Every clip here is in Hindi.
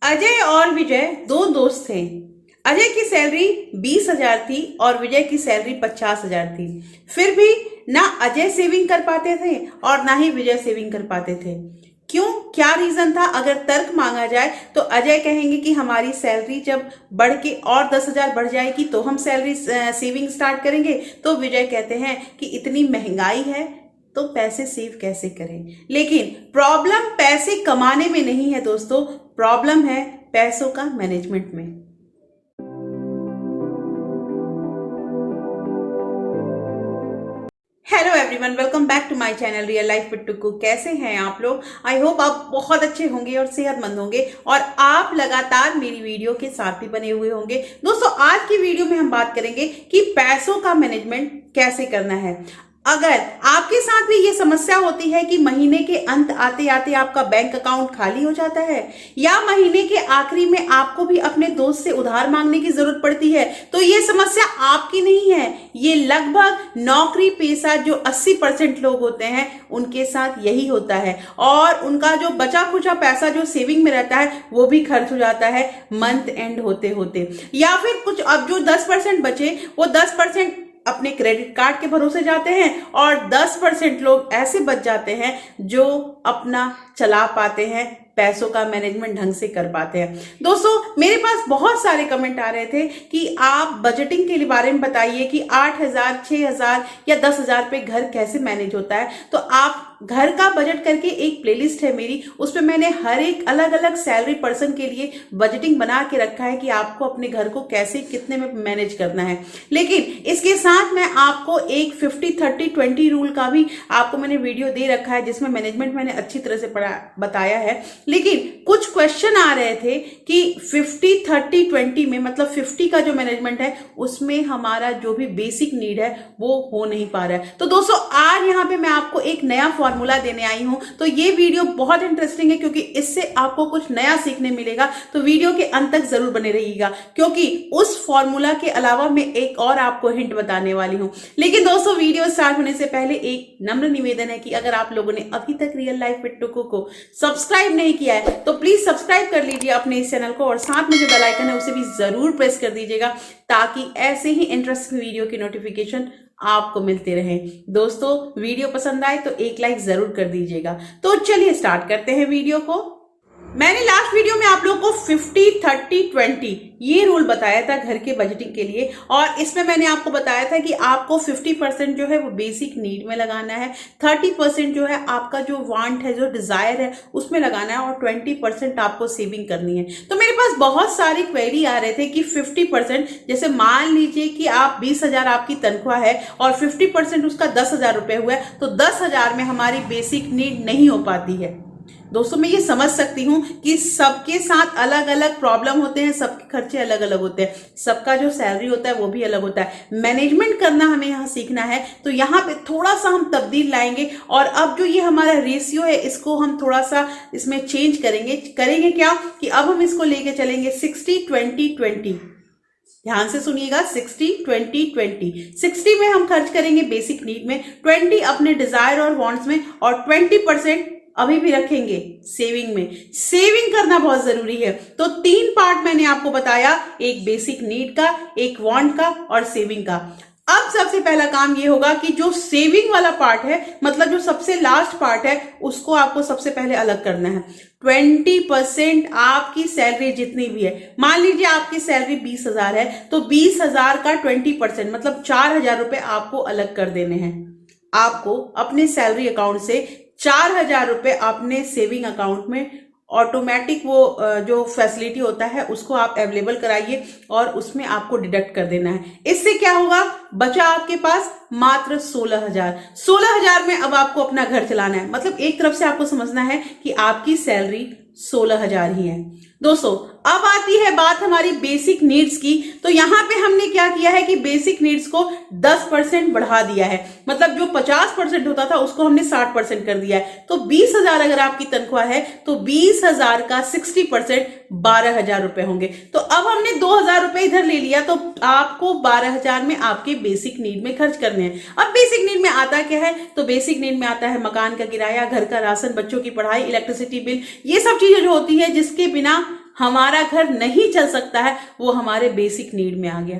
अजय और विजय दो दोस्त थे। अजय की सैलरी 20,000 थी और विजय की सैलरी 50,000 थी। फिर भी ना अजय सेविंग कर पाते थे और ना ही विजय सेविंग कर पाते थे। क्यों? क्या रीजन था? अगर तर्क मांगा जाए तो अजय कहेंगे कि हमारी सैलरी जब बढ़ के और 10,000 बढ़ जाएगी तो हम सैलरी सेविंग स्टार्ट करेंगे। तो विजय कहते हैं कि इतनी महंगाई है तो पैसे सेव कैसे करें। लेकिन प्रॉब्लम पैसे कमाने में नहीं है दोस्तों, प्रॉब्लम है पैसों का मैनेजमेंट में। Hello everyone, welcome back to my channel real life with Tuku. कैसे हैं आप लोग? आई होप आप बहुत अच्छे होंगे और सेहतमंद होंगे और आप लगातार मेरी वीडियो के साथ भी बने हुए होंगे। दोस्तों, आज की वीडियो में हम बात करेंगे कि पैसों का मैनेजमेंट कैसे करना है। अगर आपके साथ भी ये समस्या होती है कि महीने के अंत आते आते आपका बैंक अकाउंट खाली हो जाता है या महीने के आखिरी में आपको भी अपने दोस्त से उधार मांगने की जरूरत पड़ती है, तो ये समस्या आपकी नहीं है। ये लगभग नौकरी पेशा जो 80% लोग होते हैं उनके साथ यही होता है और उनका जो बचा खुचा पैसा जो सेविंग में रहता है वो भी खर्च हो जाता है मंथ एंड होते होते। या फिर कुछ अब जो 10% बचे वो 10% अपने क्रेडिट कार्ड के भरोसे जाते हैं और 10% लोग ऐसे बच जाते हैं जो अपना चला पाते हैं, पैसों का मैनेजमेंट ढंग से कर पाते हैं। दोस्तों, मेरे पास बहुत सारे कमेंट आ रहे थे कि आप बजटिंग के बारे में बताइए कि 8,000, 6,000 या 10,000 पे घर कैसे मैनेज होता है। तो आप घर का बजट करके एक प्लेलिस्ट है मेरी, उसमें मैंने हर एक अलग अलग सैलरी पर्सन के लिए बजटिंग बना के रखा है कि आपको अपने घर को कैसे कितने में मैनेज करना है। लेकिन इसके साथ मैं आपको एक 50-30-20 रूल का भी आपको मैंने वीडियो दे रखा है जिसमें मैनेजमेंट मैंने अच्छी तरह से बताया है। लेकिन कुछ क्वेश्चन आ रहे थे कि 50-30-20 में मतलब 50 का जो मैनेजमेंट है उसमें हमारा जो भी बेसिक नीड है वो हो नहीं पा रहा है। तो दोस्तों, आज यहाँ पे मैं आपको एक नया फॉर्मूला देने आई हूं। तो ये वीडियो बहुत इंटरेस्टिंग है क्योंकि इससे आपको कुछ नया सीखने मिलेगा। तो वीडियो के अंत तक जरूर बने रहिएगा क्योंकि उस फॉर्मूला के अलावा मैं एक और आपको हिंट बताने वाली हूं। लेकिन दोस्तों, वीडियो स्टार्ट होने से पहले एक नम्र निवेदन है कि अगर आप लोगों ने अभी तक रियल लाइफ विद टुकू को सब्सक्राइब नहीं किया है तो प्लीज सब्सक्राइब कर लीजिए अपने इस चैनल को और साथ में जो बेल आइकन है उसे भी जरूर प्रेस कर दीजिएगा ताकि ऐसे ही इंटरेस्टिंग वीडियो की नोटिफिकेशन आपको मिलते रहे। दोस्तों, वीडियो पसंद आए तो एक लाइक जरूर कर दीजिएगा। तो चलिए स्टार्ट करते हैं वीडियो को। मैंने लास्ट वीडियो में आप लोगों को 50-30-20 ये रूल बताया था घर के बजटिंग के लिए और इसमें मैंने आपको बताया था कि आपको 50% जो है वो बेसिक नीड में लगाना है, 30% जो है आपका जो वांट है, जो डिजायर है उसमें लगाना है और 20% आपको सेविंग करनी है। तो मेरे पास बहुत सारी क्वेरी आ रहे थे कि 50%, जैसे मान लीजिए कि आप 20,000 आपकी तनख्वाह है और 50% उसका 10,000 रुपए हुआ है तो 10,000 में हमारी बेसिक नीड नहीं हो पाती है। दोस्तों, मैं ये समझ सकती हूं कि सबके साथ अलग अलग प्रॉब्लम होते हैं, सबके खर्चे अलग अलग होते हैं, सबका जो सैलरी होता है वो भी अलग होता है। मैनेजमेंट करना हमें यहाँ सीखना है तो यहाँ पे थोड़ा सा हम तब्दील लाएंगे और अब जो ये हमारा रेशियो है इसको हम थोड़ा सा इसमें चेंज करेंगे क्या कि अब हम इसको लेके चलेंगे 60-20-20। ध्यान से सुनिएगा, 60-20-20। 60 में हम खर्च करेंगे बेसिक नीड में, 20 अपने डिजायर और वांट्स में और 20% अभी भी रखेंगे सेविंग में। सेविंग करना बहुत जरूरी है। तो 3 पार्ट मैंने आपको बताया, एक बेसिक नीड का, एक वांट का और सेविंग का। अब सबसे पहला काम ये होगा कि जो सेविंग वाला पार्ट है, मतलब जो सबसे लास्ट पार्ट है, उसको आपको सबसे पहले अलग करना है। 20% आपकी सैलरी जितनी भी है, मान लीजिए आपकी सैलरी 20,000 है तो 20,000 का 20% मतलब 4,000 रुपए आपको अलग कर देने हैं। आपको अपने सैलरी अकाउंट से 4,000 रुपए अपने सेविंग अकाउंट में ऑटोमेटिक वो जो फैसिलिटी होता है उसको आप अवेलेबल कराइए और उसमें आपको डिडक्ट कर देना है। इससे क्या होगा? बचा आपके पास मात्र 16,000। 16,000 में अब आपको अपना घर चलाना है। मतलब एक तरफ से आपको समझना है कि आपकी सैलरी 16,000 ही है। दोस्तों, अब आती है बात हमारी बेसिक नीड्स की। तो यहां पे हमने क्या किया है कि बेसिक नीड्स को 10% बढ़ा दिया है। मतलब जो 50% होता था उसको हमने 60% कर दिया है। तो 20,000 अगर आपकी तनख्वाह है तो 20,000 का 60% 12,000 रुपए होंगे। तो अब हमने 2,000 रुपए इधर ले लिया तो आपको 12,000 में आपके बेसिक नीड में खर्च करने हैं। अब बेसिक नीड में आता क्या है? तो बेसिक नीड में आता है मकान का किराया, घर का राशन, बच्चों की पढ़ाई, इलेक्ट्रिसिटी बिल, ये सब चीजें जो होती है जिसके बिना हमारा घर नहीं चल सकता है, वो हमारे बेसिक नीड में आ गया।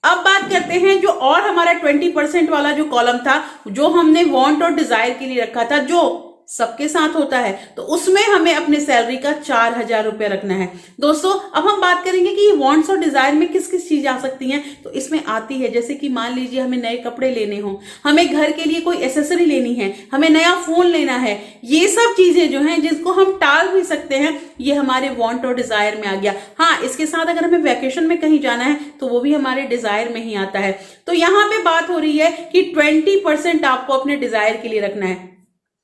अब बात करते हैं जो और हमारा 20% वाला जो कॉलम था, जो हमने वांट और डिजायर के लिए रखा था, जो सबके साथ होता है, तो उसमें हमें अपने सैलरी का 4,000 रुपया रखना है। दोस्तों अब हम बात करेंगे कि ये वांट्स और डिजायर में किस किस चीज आ सकती हैं। तो इसमें आती है जैसे कि मान लीजिए हमें नए कपड़े लेने हो, हमें घर के लिए कोई एसेसरी लेनी है, हमें नया फोन लेना है, ये सब चीजें जो हैं जिसको हम टाल भी सकते हैं, ये हमारे वांट और डिजायर में आ गया। हाँ, इसके साथ अगर हमें वैकेशन में कहीं जाना है तो वो भी हमारे डिजायर में ही आता है। तो यहाँ पे बात हो रही है कि 20% आपको अपने डिजायर के लिए रखना है।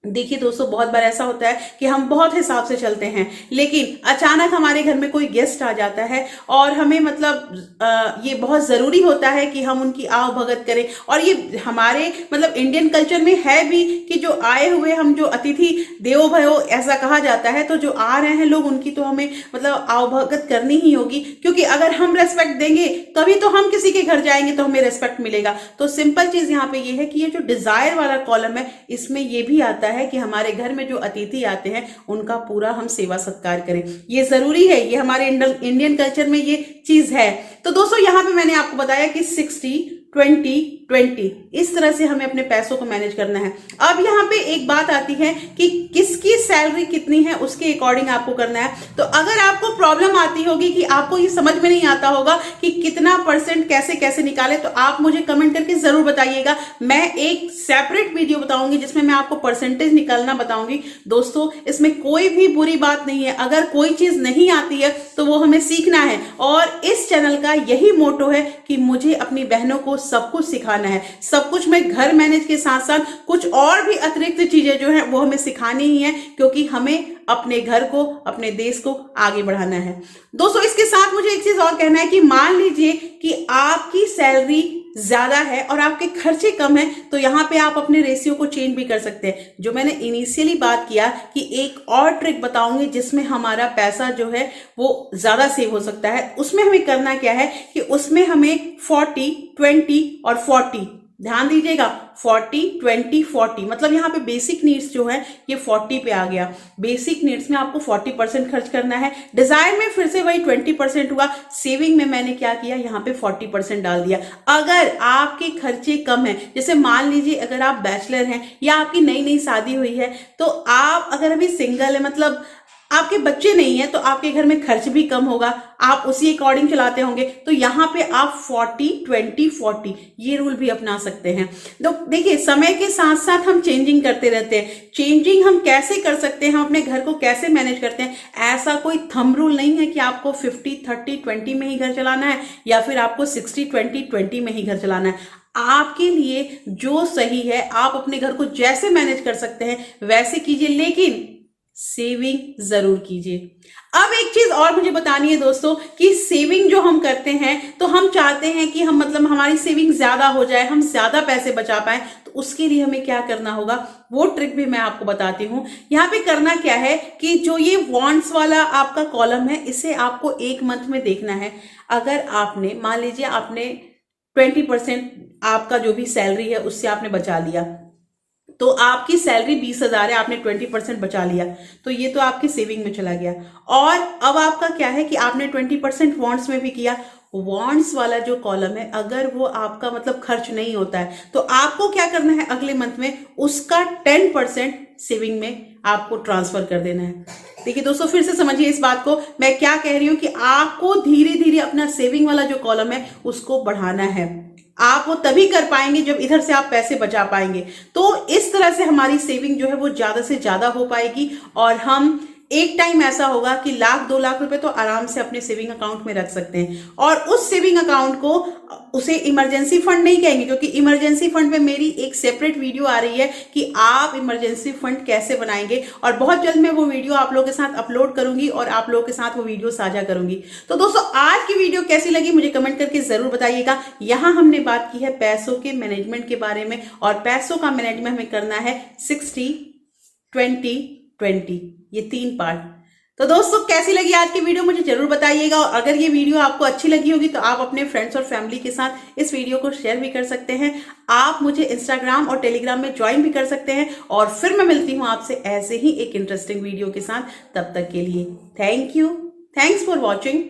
देखिए दोस्तों, बहुत बार ऐसा होता है कि हम बहुत हिसाब से चलते हैं, लेकिन अचानक हमारे घर में कोई गेस्ट आ जाता है और हमें मतलब ये बहुत जरूरी होता है कि हम उनकी आव भगत करें। और ये हमारे मतलब इंडियन कल्चर में है भी कि जो आए हुए हम जो अतिथि देवो भयो ऐसा कहा जाता है, तो जो आ रहे हैं लोग उनकी तो हमें मतलब आव भगत करनी ही होगी, क्योंकि अगर हम रेस्पेक्ट देंगे तभी तो हम किसी के घर जाएंगे तो हमें रेस्पेक्ट मिलेगा। तो सिंपल चीज यहाँ पे ये है कि ये जो डिजायर वाला कॉलम है, इसमें ये भी आता है कि हमारे घर में जो अतिथि आते हैं उनका पूरा हम सेवा सत्कार करें। ये जरूरी है, ये हमारे इंडियन कल्चर में ये चीज है। तो दोस्तों यहाँ पे मैंने आपको बताया कि 60-20-20 इस तरह से हमें अपने पैसों को मैनेज करना है। अब यहाँ पे एक बात आती है कि किसकी सैलरी कितनी है उसके अकॉर्डिंग आपको करना है। तो अगर आपको प्रॉब्लम आती होगी कि आपको ये समझ में नहीं आता होगा कि कितना परसेंट कैसे कैसे निकाले, तो आप मुझे कमेंट करके जरूर बताइएगा। मैं एक सेपरेट वीडियो बताऊंगी जिसमें मैं आपको परसेंटेज निकालना बताऊंगी। दोस्तों इसमें कोई भी बुरी बात नहीं है, अगर कोई चीज नहीं आती है तो वो हमें सीखना है। और इस चैनल का यही मोटो है कि मुझे अपनी बहनों को सब कुछ सिखाना है, सब कुछ मैं घर मैनेज के साथ साथ कुछ और भी अतिरिक्त चीजें जो है वो हमें सिखानी ही है, क्योंकि हमें अपने घर को अपने देश को आगे बढ़ाना है। दोस्तों इसके साथ मुझे एक चीज और कहना है कि मान लीजिए कि आपकी सैलरी ज्यादा है और आपके खर्चे कम है, तो यहाँ पे आप अपने रेशियो को चेंज भी कर सकते हैं। जो मैंने इनिशियली बात किया कि एक और ट्रिक बताऊंगी जिसमें हमारा पैसा जो है वो ज्यादा सेव हो सकता है। उसमें हमें करना क्या है कि उसमें हमें 40-20 और 40, ध्यान दीजिएगा, 40-20-40 मतलब यहाँ पे बेसिक नीड्स जो है ये 40 पे आ गया। बेसिक नीड्स में आपको 40% खर्च करना है, डिजायर में फिर से वही 20% हुआ, सेविंग में मैंने क्या किया यहाँ पे 40% डाल दिया। अगर आपके खर्चे कम है, जैसे मान लीजिए अगर आप बैचलर हैं या आपकी नई नई शादी हुई है, तो आप अगर अभी सिंगल है मतलब आपके बच्चे नहीं है, तो आपके घर में खर्च भी कम होगा, आप उसी अकॉर्डिंग चलाते होंगे, तो यहाँ पे आप 40-20-40 ये रूल भी अपना सकते हैं। तो देखिए समय के साथ साथ हम चेंजिंग करते रहते हैं। चेंजिंग हम कैसे कर सकते हैं, हम अपने घर को कैसे मैनेज करते हैं, ऐसा कोई थंब रूल नहीं है कि आपको 50-30-20 में ही घर चलाना है या फिर आपको 60-20-20 में ही घर चलाना है। आपके लिए जो सही है, आप अपने घर को जैसे मैनेज कर सकते हैं वैसे कीजिए, लेकिन सेविंग जरूर कीजिए। अब एक चीज और मुझे बतानी है दोस्तों कि सेविंग जो हम करते हैं, तो हम चाहते हैं कि हम मतलब हमारी सेविंग ज्यादा हो जाए, हम ज्यादा पैसे बचा पाए, तो उसके लिए हमें क्या करना होगा वो ट्रिक भी मैं आपको बताती हूँ। यहाँ पे करना क्या है कि जो ये वांट्स वाला आपका कॉलम है, इसे आपको एक मंथ में देखना है। अगर आपने मान लीजिए आपने 20% आपका जो भी सैलरी है उससे आपने बचा लिया, तो आपकी सैलरी 20,000 है, आपने 20% बचा लिया, तो ये तो आपकी सेविंग में चला गया। और अब आपका क्या है कि आपने 20% वांट्स में भी किया। वांट्स वाला जो कॉलम है, अगर वो आपका मतलब खर्च नहीं होता है, तो आपको क्या करना है, अगले मंथ में उसका 10% सेविंग में आपको ट्रांसफर कर देना है। देखिए दोस्तों फिर से समझिए इस बात को, मैं क्या कह रही हूं कि आपको धीरे धीरे अपना सेविंग वाला जो कॉलम है उसको बढ़ाना है। आप वो तभी कर पाएंगे जब इधर से आप पैसे बचा पाएंगे। तो इस तरह से हमारी सेविंग जो है वो ज्यादा से ज्यादा हो पाएगी, और हम एक टाइम ऐसा होगा कि 1-2 लाख रुपए तो आराम से अपने सेविंग अकाउंट में रख सकते हैं। और उस सेविंग अकाउंट को उसे इमरजेंसी फंड नहीं कहेंगे, क्योंकि इमरजेंसी फंड पे मेरी एक सेपरेट वीडियो आ रही है कि आप इमरजेंसी फंड कैसे बनाएंगे, और बहुत जल्द मैं वो वीडियो आप लोगों के साथ अपलोड करूंगी और आप लोगों के साथ वो वीडियो साझा करूंगी। तो दोस्तों आज की वीडियो कैसी लगी मुझे कमेंट करके जरूर बताइएगा। यहाँ हमने बात की है पैसों के मैनेजमेंट के बारे में, और पैसों का मैनेजमेंट हमें करना है 60-20-20, ये 3 पार्ट। तो दोस्तों कैसी लगी आज की वीडियो मुझे जरूर बताइएगा, और अगर ये वीडियो आपको अच्छी लगी होगी तो आप अपने फ्रेंड्स और फैमिली के साथ इस वीडियो को शेयर भी कर सकते हैं। आप मुझे इंस्टाग्राम और टेलीग्राम में ज्वाइन भी कर सकते हैं, और फिर मैं मिलती हूँ आपसे ऐसे ही एक इंटरेस्टिंग वीडियो के साथ। तब तक के लिए thank you. Thanks for watching.